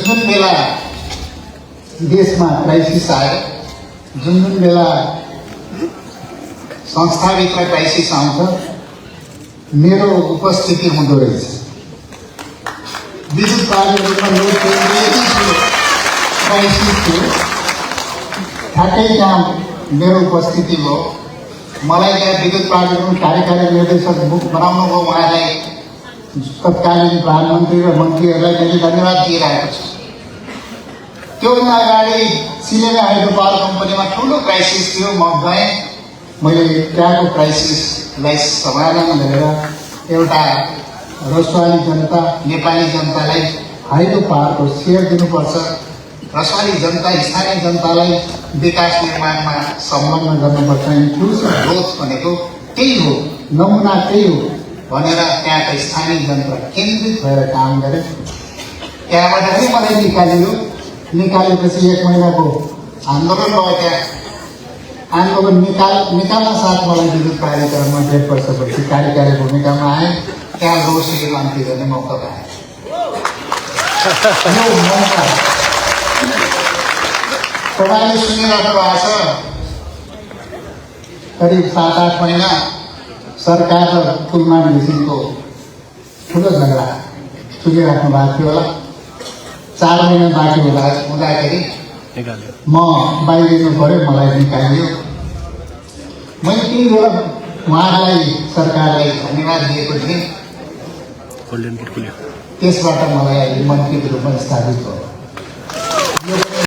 जुन बेला देशमा क्राइसिस आयो, जुन बेला संस्थाभित्र क्राइसिस आउँछ, मेरो उपस्थिति हुँदो रहेछ। विद्युत प्राधिकरणमा लोड सेडिङ यति ठुलो क्राइसिस थियो, ठ्याक्कै त्यहाँ मेरो उपस्थिति भयो। मलाई त्यहाँ विद्युत प्राधिकरण कार्यकारी निर्देशक बनाउनु भयो। उहाँलाई तत्कालीन प्रधानमन्त्री र मन्त्रीहरूलाई मैले धन्यवाद दिइरहेको छु। त्योभन्दा अगाडि सिलेगा हाइड्रो पावर कम्पनीमा ठुलो क्राइसिस थियो। म गएँ, मैले त्यहाँको क्राइसिसलाई समाधान गरेर एउटा रसवाली जनता, नेपाली जनतालाई हाइड्रो पावरको सेयर दिनुपर्छ, रसवाली जनता, स्थानीय जनतालाई विकास निर्माणमा संलग्न गर्नुपर्छ। इन्क्लुसिभ ग्रोथ भनेको त्यही हो, नमुना त्यही हो भनेर त्यहाँका स्थानीय जनता केन्द्रित भएर काम गरे। त्यहाँबाट पनि मलाई निकालियो। निकालेपछि 1 महिनाको आन्दोलन भयो। त्यहाँ आन्दोलन निकाल्न साथ मलाई विद्युत प्राधिकरणमा 1.5 वर्षपछि कार्यकारी भूमिकामा आएँ। त्यहाँ लोड सेडिङ अन्त्य गर्ने मौका पाएँ। यो मौका तपाईँले सुनिराख्नु भएको छ। करिब 7-8 महिना सरकार र कुलमान घिसिङको ठुलो झगडा सुनिराख्नु भएको थियो होला। 4 महिना बाँकी हुँदाखेरि म बाहिरिनु पऱ्यो, मलाई निकालियो। मैले त्यही बेला उहाँलाई, सरकारलाई धन्यवाद दिएको थिएँ। त्यसबाट मलाई अहिले मन्त्रीको रूपमा स्थापित भयो।